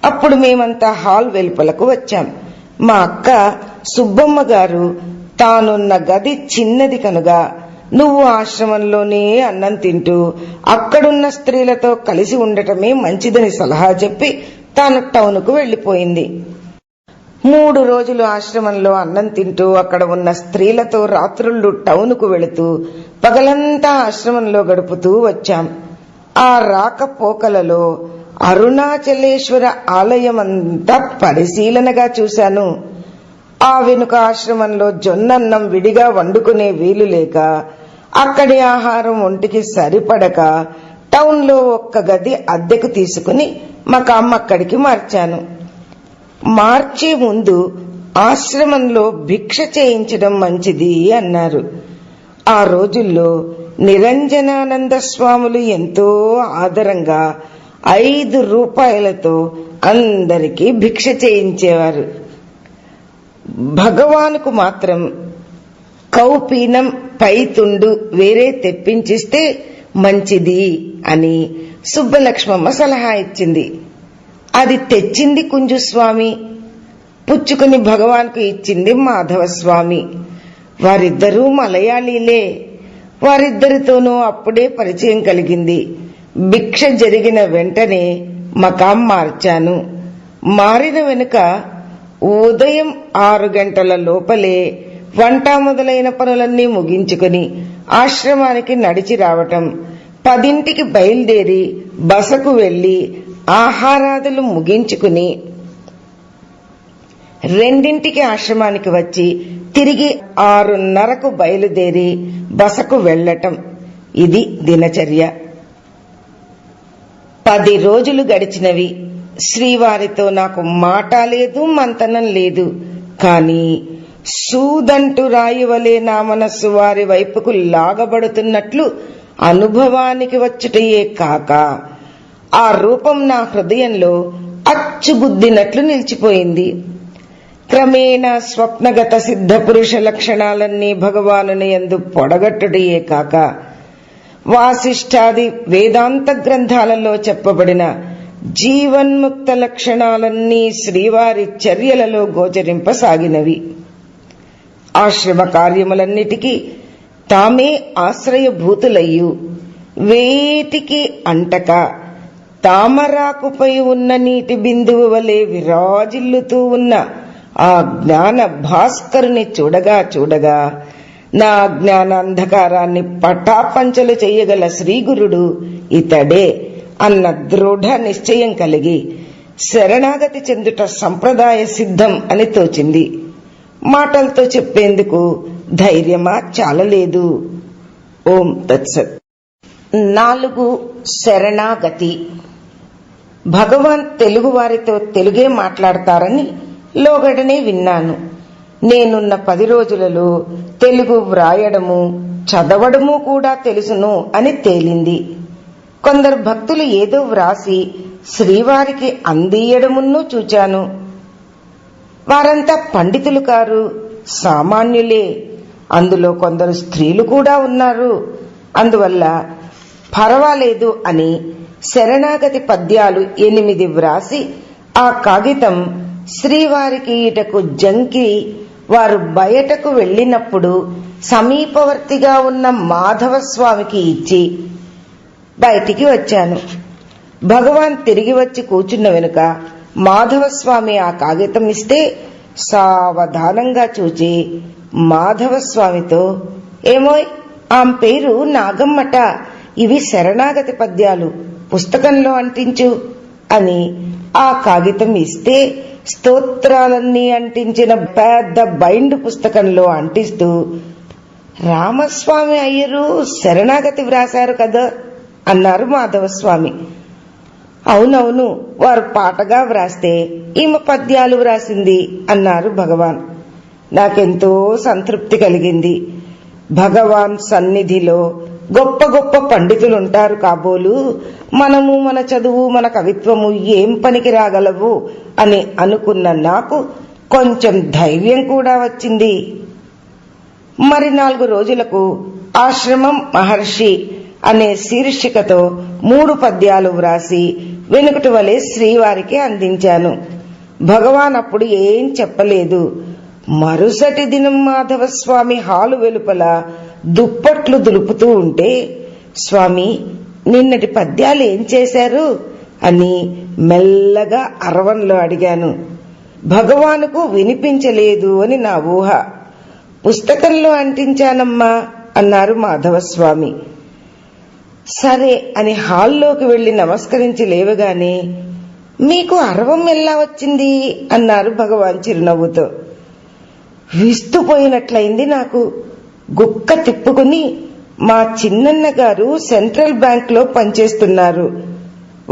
అప్పుడు మేమంతా హాల్ వెలుపలకు వచ్చాం. మా అక్క సుబ్బమ్మ గారు తానున్న గది చిన్నది కనుక నువ్వు ఆశ్రమంలోనే అన్నం తింటూ అక్కడున్న స్త్రీలతో కలిసి ఉండటమే మంచిదని సలహా చెప్పి తాను టౌన్కు వెళ్లిపోయింది. 3 రోజులు ఆశ్రమంలో అన్నం తింటూ అక్కడ ఉన్న స్త్రీలతో రాత్రుళ్ళు టౌన్కు వెళుతూ పగలంతా ఆశ్రమంలో గడుపుతూ వచ్చాం. ఆ రాకపోకలలో అరుణాచలేశ్వర ఆలయమంతా పరిశీలనగా చూశాను. ఆ వెనుక ఆశ్రమంలో జొన్నన్నం విడిగా వండుకునే వీలు లేక, అక్కడి ఆహారం ఒంటికి సరిపడక టౌన్లో ఒక్క గది అద్దెకు తీసుకుని మకాం అక్కడికి మార్చాను. మార్చే ముందు ఆశ్రమంలో భిక్ష చేయించడం మంచిది అన్నారు. ఆ రోజుల్లో నిరంజనానంద స్వాములు ఎంతో ఆదరంగా 5 రూపాయలతో అందరికీ భిక్ష చేయించేవారు. భగవానుకు మాత్రం కౌపీనం పైతుండు వేరే తెప్పించిస్తే మంచిది అని సుబ్బలక్ష్మమ్మ సలహా ఇచ్చింది. అది తెచ్చింది కుంజుస్వామి. పుచ్చుకుని భగవాన్కు ఇచ్చింది మాధవస్వామి. వారిద్దరూ మలయాళీలే. వారిద్దరితోనూ అప్పుడే పరిచయం కలిగింది. భిక్ష జరిగిన వెంటనే మకాం మార్చాను. మారిన వెనుక ఉదయం 6 గంటల లోపలే వంట మొదలైన పనులన్నీ ముగించుకుని ఆశ్రమానికి నడిచి రావటం, 10ంటికి బయలుదేరి బసకు వెళ్లి ఆహారాదులు ముగించుకుని 2ంటికి ఆశ్రమానికి వచ్చి తిరిగి 6:30కు బయలుదేరి బసకు వెళ్లటం. ఇది దినచర్య. 10 రోజులు గడిచినవి. శ్రీవారితో నాకు మాట లేదు, మంతనం లేదు. కాని సూదంటు రాయివలే నా మనస్సు వారి వైపుకు లాగబడుతున్నట్లు అనుభవానికి వచ్చుటయే కాక ఆ రూపం నా హృదయంలో అచ్చుగుద్దినట్లు నిలిచిపోయింది. క్రమేణా స్వప్నగత సిద్ధ పురుష లక్షణాలన్నీ భగవానుని యందు పొడగట్టుటయే కాక వాసిష్ఠాది వేదాంత గ్రంథాలలో చెప్పబడిన జీవన్ముక్త లక్షణాలన్నీ శ్రీవారి చర్యలలో గోచరింపసాగినవి. ఆశ్రమ కార్యములన్నిటికీ తామే ఆశ్రయభూతులయ్యు వేటికి అంటక తామరాకుపై ఉన్న నీటి బిందువు వలె విరాజిల్లుతూ ఉన్న ఆ జ్ఞాన భాస్కరుని చూడగా చూడగా నా జ్ఞానాంధకారాన్ని పటాపంచలు చెయ్యగల శ్రీగురుడు ఇతడే అన్న దృఢ నిశ్చయం కలిగి శరణాగతి చెందుట సంప్రదాయ సిద్ధం అని తోచింది. మాటలతో చెప్పేందుకు ధైర్యమా చాలలేదు. ఓం తత్సత్. 4. శరణాగతి. భగవాన్ తెలుగు వారితో తెలుగే మాట్లాడతారని లోగడనే విన్నాను. నేనున్న 10 రోజులలో తెలుగు వ్రాయడము చదవడము కూడా తెలుసును అని తేలింది. కొందరు భక్తులు ఏదో వ్రాసి శ్రీవారికి అందియడమును చూచాను. వారంతా పండితులు కారు, సామాన్యులే. అందులో కొందరు స్త్రీలు కూడా ఉన్నారు. అందువల్ల పర్వాలేదు అని శరణాగతి పద్యాలు 8 వ్రాసి ఆ కాగితం శ్రీవారికి ఇటకు జంకి వారు బయటకు వెళ్లినప్పుడు సమీపవర్తిగా ఉన్న మాధవస్వామికి ఇచ్చి బయటికి వచ్చాను. భగవాన్ తిరిగి వచ్చి కూర్చున్న వెనుక మాధవస్వామి ఆ కాగితం ఇస్తే సావధానంగా చూచి మాధవస్వామితో, ఏమోయ్, ఆమె పేరు నాగమ్మట, ఇవి శరణాగతి పద్యాలు, పుస్తకంలో అంటించు అని ఆ కాగితం ఇస్తే స్తోత్రాలన్నీ అంటించిన పెద్ద బైండ్ పుస్తకంలో అంటిస్తూ, రామస్వామి అయ్యరు శరణాగతి వ్రాశారు కదా అన్నారు మాధవస్వామి. అవునవును, వారు పాటగా వ్రాస్తే ఈమె పద్యాలు వ్రాసింది అన్నారు భగవాన్. నాకెంతో సంతృప్తి కలిగింది. భగవాన్ సన్నిధిలో గొప్ప గొప్ప పండితులుంటారు కాబోలు, మనము మన చదువు మన కవిత్వము ఏం పనికి రాగలవు అని అనుకున్న నాకు కొంచెం ధైర్యం కూడా వచ్చింది. మరి 4 రోజులకు ఆశ్రమం మహర్షి అనే శీర్షికతో 3 పద్యాలు వ్రాసి వెనుకటి వలె శ్రీవారికి అందించాను. భగవాన్ అప్పుడు ఏం చెప్పలేదు. మరుసటి దినం మాధవస్వామి హాలు వెలుపల దుప్పట్లు దులుపుతూ ఉంటే, స్వామి, నిన్నటి పద్యాలు ఏం చేశారు అని మెల్లగా అరవంలో అడిగాను. భగవానుకు వినిపించలేదు అని నా ఊహ. పుస్తకంలో అంటించానమ్మా అన్నారు మాధవస్వామి. సరే అని హాల్లోకి వెళ్లి నమస్కరించి లేవగానే, మీకు అరవం ఎలా వచ్చింది అన్నారు భగవాన్ చిరునవ్వుతో. విస్తుపోయినట్లయింది నాకు. గుక్క తిప్పుకుని, మా చిన్నన్న గారు సెంట్రల్ బ్యాంక్ లో పనిచేస్తున్నారు.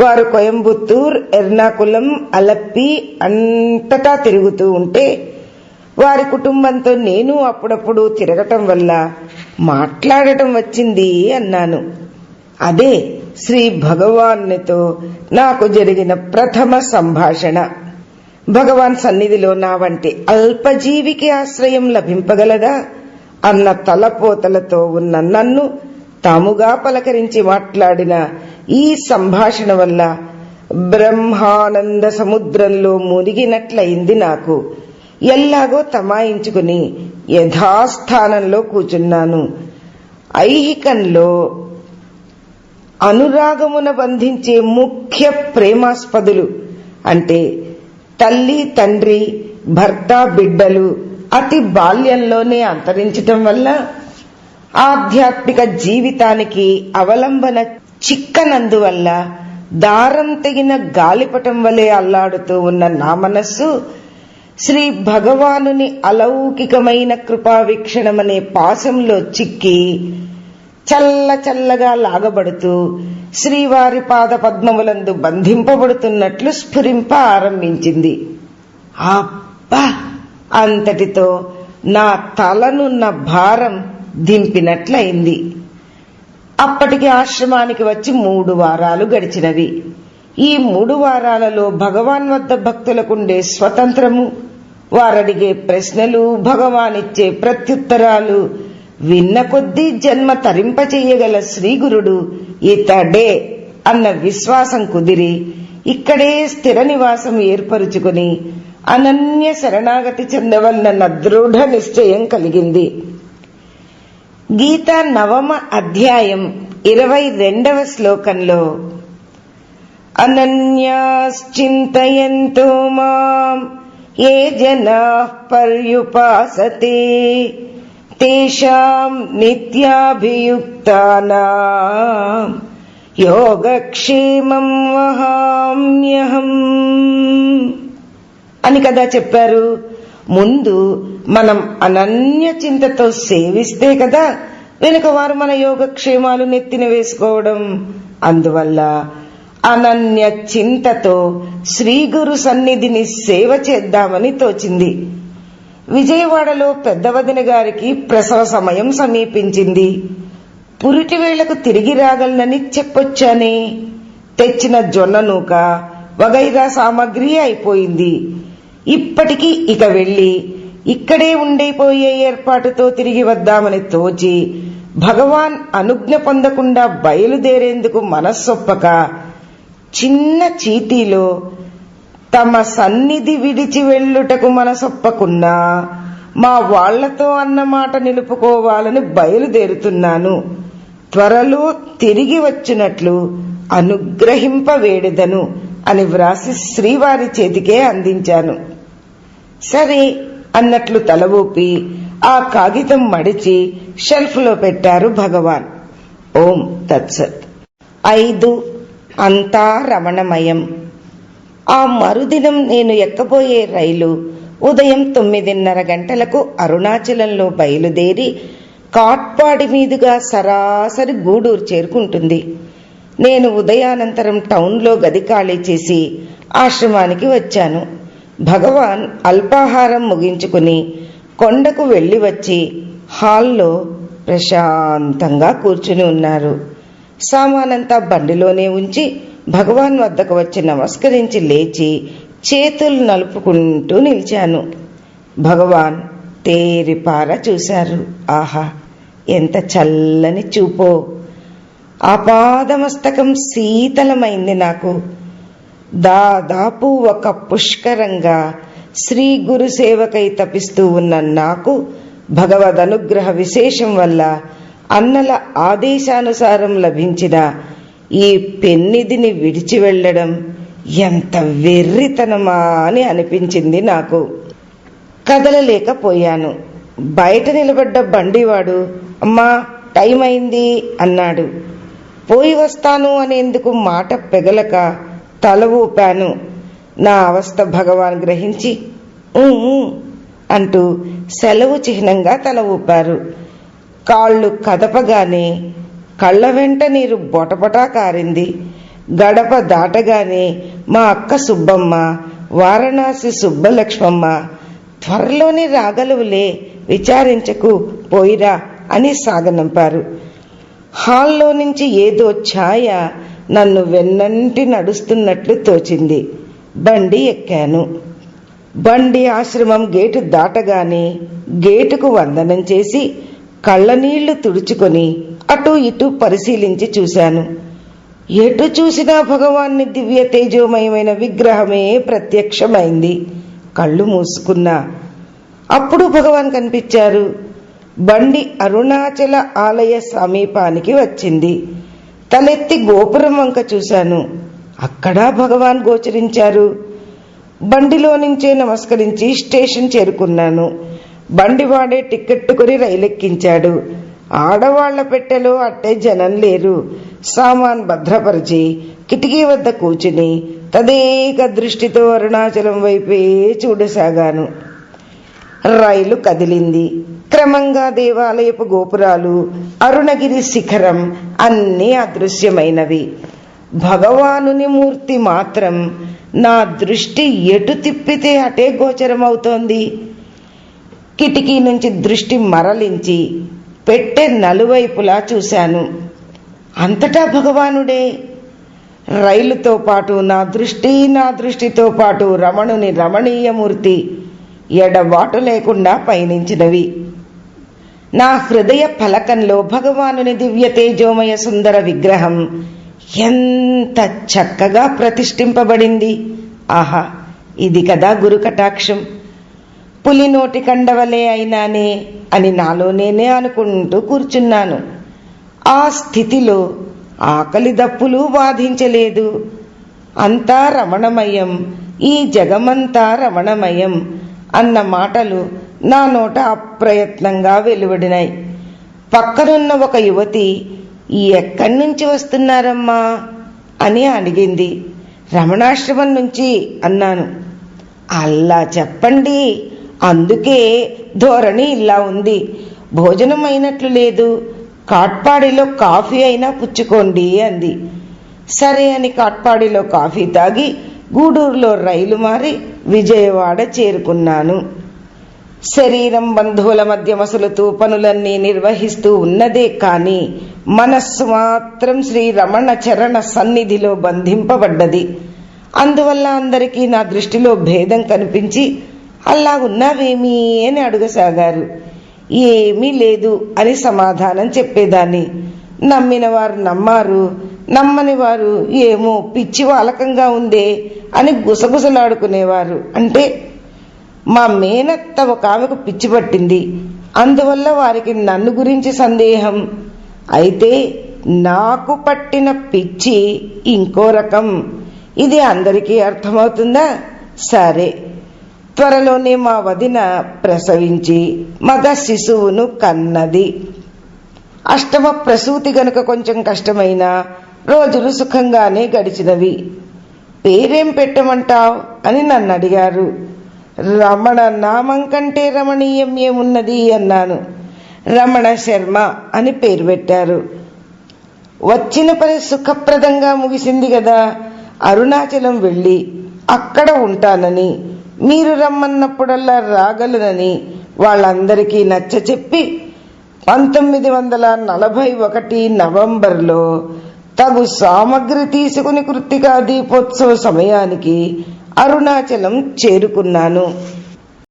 వారు కోయంబత్తూర్, ఎర్నాకులం, అలప్పి అంతటా తిరుగుతూ ఉంటే వారి కుటుంబంతో నేను అప్పుడప్పుడు తిరగటం వల్ల మాట్లాడటం వచ్చింది అన్నాను. అదే శ్రీ భగవానునితో నాకు జరిగిన ప్రథమ సంభాషణ. భగవాన్ సన్నిధిలో నా వంటి అల్పజీవికి ఆశ్రయం లభింపగలదా అన్న తలపోతలతో ఉన్న నన్ను తాముగా పలకరించి మాట్లాడిన ఈ సంభాషణ వల్ల బ్రహ్మానంద సముద్రంలో మునిగినట్లయింది నాకు. ఎల్లాగో తమాయించుకుని యథాస్థానంలో కూచున్నాను. ఐహికంలో అనురాగమున బంధించే ముఖ్య ప్రేమాస్పదులు అంటే తల్లి, తండ్రి, భర్త, బిడ్డలు అతి బాల్యంలోనే అంతరించటం వల్ల ఆధ్యాత్మిక జీవితానికి అవలంబన చిక్కనందువల్ల దారం తెగిన గాలిపటం వలె అల్లాడుతూ ఉన్న నా మనస్సు శ్రీ భగవానుని అలౌకికమైన కృపావీక్షణమనే పాశంలో చిక్కి చల్ల చల్లగా లాగబడుతూ శ్రీవారి పాద పద్మములందు బంధింపబడుతున్నట్లు స్ఫురింప ఆరంభించింది. అబ్బా! అంతటితో నా తలనున్న భారం దింపినట్లయింది. అప్పటికి ఆశ్రమానికి వచ్చి 3 వారాలు గడిచినవి. ఈ 3 వారాలలో భగవాన్ వద్ద భక్తులకుండే స్వతంత్రము, వారడిగే ప్రశ్నలు, భగవానిచ్చే ప్రత్యుత్తరాలు విన్న కొద్దీ జన్మ తరింపచేయగల శ్రీగురుడు ఇతడే అన్న విశ్వాసం కుదిరి ఇక్కడే స్థిర నివాసం ఏర్పరుచుకుని అనన్య శరణాగతి చెందవలన దృఢ నిశ్చయం కలిగింది. గీత 9వ అధ్యాయం 22వ శ్లోకంలో అనన్యాశ్చింతయంతో మాం ఏ జనాః పర్యుపాసతే తేషాం నిత్యాభియుక్తానాం యోగక్షేమం వహామ్యహం అని కదా చెప్పారు. ముందు మనం అనన్య చింతతో సేవిస్తే కదా వెనుక వారు మన యోగక్షేమాలు నెత్తిన వేసుకోవడం. అందువల్ల అనన్య చింతతో శ్రీగురు సన్నిధిని సేవ చేద్దామని తోచింది. విజయవాడలో పెద్ద వదిన గారికి ప్రసవ సమయం సమీపించింది. పురిటి వేళకు తిరిగి రాగలనని చెప్పొచ్చానే. తెచ్చిన జొన్న నూక వగైరా సామాగ్రి అయిపోయింది. ఇప్పటికీ ఇక వెళ్లి ఇక్కడే ఉండిపోయే ఏర్పాటుతో తిరిగి వద్దామని తోచి భగవాన్ అనుజ్ఞ పొందకుండా బయలుదేరేందుకు మనస్సొప్పక చిన్న చీటీలో తమ సన్నిధి విడిచి వెళ్ళుటకు మనసొప్పకున్నా మా వాళ్లతో అన్నమాట నిలుపుకోవాలని బయలుదేరుతున్నాను. త్వరలో తిరిగి వచ్చినట్లు అనుగ్రహింపవేడెదను అని వ్రాసి శ్రీవారి చేతికే అందించాను. సరే అన్నట్లు తల ఊపి ఆ కాగితం మడిచి షెల్ఫ్ లో పెట్టారు భగవాన్. ఓం తత్సత్. 5 అంతా రమణమయం. ఆ మరుదినం నేను ఎక్కబోయే రైలు ఉదయం 9:30 గంటలకు అరుణాచలంలో బయలుదేరి కాట్పాడి మీదుగా సరాసరి గూడూరు చేరుకుంటుంది. నేను ఉదయానంతరం టౌన్లో గది ఖాళీ చేసి ఆశ్రమానికి వచ్చాను. భగవాన్ అల్పాహారం ముగించుకుని కొండకు వెళ్లి వచ్చి హాల్లో ప్రశాంతంగా కూర్చుని ఉన్నారు. సామానంతా బండిలోనే ఉంచి భగవాన్ వద్దకు వచ్చి నమస్కరించి లేచి చేతులు నలుపుకుంటూ నిలిచాను. భగవాన్ తేరిపార చూశారు. ఆహా, ఎంత చల్లని చూపో! ఆపాదమస్తకం శీతలమైంది నాకు. దాదాపు ఒక పుష్కరంగా శ్రీ గురు సేవకై తపిస్తూ ఉన్న నాకు భగవద్ అనుగ్రహ విశేషం వల్ల అన్నల ఆదేశానుసారం లభించిన ఈ పెన్నిధిని విడిచి వెళ్లడం ఎంత వెర్రితనమా అని అనిపించింది నాకు. కదలలేకపోయాను. బయట నిలబడ్డ బండివాడు అమ్మా టైం అయింది అన్నాడు. పోయి వస్తాను అనేందుకు మాట పెగలక తల ఊపాను. నా అవస్థ భగవాన్ గ్రహించి అంటూ సెలవు చిహ్నంగా తల ఊపారు. కాళ్ళు కదపగానే కళ్ళ వెంట నీరు బొటబొటా కారింది. గడప దాటగానే మా అక్క సుబ్బమ్మ, వారణాసి సుబ్బలక్ష్మమ్మ త్వరలోనే రాగలవులే, విచారించకు, పోయిరా అని సాగనంపారు. హాల్లో నుంచి ఏదో ఛాయ నన్ను వెన్నంటి నడుస్తున్నట్లు తోచింది. బండి ఎక్కాను. బండి ఆశ్రమం గేటు దాటగానే గేటుకు వందనం చేసి కళ్ళనీళ్లు తుడుచుకొని అటూ ఇటూ పరిశీలించి చూశాను. ఎటు చూసినా భగవాన్ని దివ్య తేజోమయమైన విగ్రహమే ప్రత్యక్షమైంది. కళ్ళు మూసుకున్నా. అప్పుడు భగవాన్ కనిపించారు. బండి అరుణాచల ఆలయ సమీపానికి వచ్చింది. తలెత్తి గోపురం వంక చూశాను. అక్కడా భగవాన్ గోచరించారు. బండిలో నుంచే నమస్కరించి స్టేషన్ చేరుకున్నాను. బండి వాడే టికెట్ కొని రైలెక్కించాడు. ఆడవాళ్ల పెట్టెలో అట్టే జనం లేరు. సామాన్ భద్రపరిచి కిటికీ వద్ద కూర్చుని తదేక దృష్టితో అరుణాచలం వైపే చూడసాగాను. రైలు కదిలింది. క్రమంగా దేవాలయపు గోపురాలు, అరుణగిరి శిఖరం అన్నీ అదృశ్యమైనవి. భగవానుని మూర్తి మాత్రం నా దృష్టి ఎటు తిప్పితే అటే గోచరమవుతోంది. కిటికీ నుంచి దృష్టి మరలించి పెట్టె నలువైపులా చూశాను. అంతటా భగవానుడే. రైలుతో పాటు నా దృష్టితో పాటు రమణుని రమణీయమూర్తి ఎడబాటు లేకుండా పయనించినవి. నా హృదయ ఫలకంలో భగవానుని దివ్య తేజోమయ సుందర విగ్రహం ఎంత చక్కగా ప్రతిష్ఠింపబడింది. ఆహా, ఇది కదా గురు కటాక్షం. పులి నోటి కండవలే అయినానే అని నాలో నేనే అనుకుంటూ కూర్చున్నాను. ఆ స్థితిలో ఆకలి దప్పులు బాధించలేదు. అంతా రమణమయం, ఈ జగమంతా రమణమయం అన్న మాటలు నా నోట అప్రయత్నంగా వెలువడినాయి. పక్కనున్న ఒక యువతి, ఎక్కడి నుంచి వస్తున్నారమ్మా అని అడిగింది. రమణాశ్రమం నుంచి అన్నాను. అల్లా చెప్పండి, అందుకే ధోరణి ఇలా ఉంది. భోజనం అయినట్లు లేదు, కాట్పాడిలో కాఫీ అయినా పుచ్చుకోండి అంది. సరే అని కాట్పాడిలో కాఫీ తాగి గూడూరులో రైలు మారి విజయవాడ చేరుకున్నాను. శరీరం బంధువుల మధ్య మసులుతూ పనులన్నీ నిర్వహిస్తూ ఉన్నదే కాని మనస్సు మాత్రం శ్రీ రమణ చరణ సన్నిధిలో బంధింపబడ్డది. అందువల్ల అందరికీ నా దృష్టిలో భేదం కనిపించి అలా ఉన్నావేమీ అని అడుగసాగారు. ఏమీ లేదు అని సమాధానం చెప్పేదాన్ని. నమ్మిన వారు నమ్మారు, నమ్మని వారు ఏమో పిచ్చి వాలకంగా ఉందే అని గుసగుసలాడుకునేవారు. అంటే మా మేనత్త ఒక ఆమెకు పిచ్చి పట్టింది, అందువల్ల వారికి నన్ను గురించి సందేహం. అయితే నాకు పట్టిన పిచ్చి ఇంకో రకం. ఇది అందరికీ అర్థమవుతుందా? సరే, త్వరలోనే మా వదిన ప్రసవించి మగ శిశువును కన్నది. అష్టమ ప్రసూతి గనుక కొంచెం కష్టమైనా రోజులు సుఖంగానే గడిచినవి. పేరేం పెట్టమంటావ్ అని నన్ను అడిగారు. రమణ నామం కంటే రమణీయం ఏమున్నది అన్నాను. రమణ శర్మ అని పేరు పెట్టారు. వచ్చిన పని సుఖప్రదంగా ముగిసింది కదా. అరుణాచలం వెళ్ళి అక్కడ ఉంటానని, మీరు రమ్మన్నప్పుడల్లా రాగలనని వాళ్ళందరికీ నచ్చ చెప్పి 1941 నవంబర్లో తగు సామగ్రి తీసుకుని కృత్తికా దీపోత్సవ సమయానికి అరుణాచలం చేరుకున్నాను.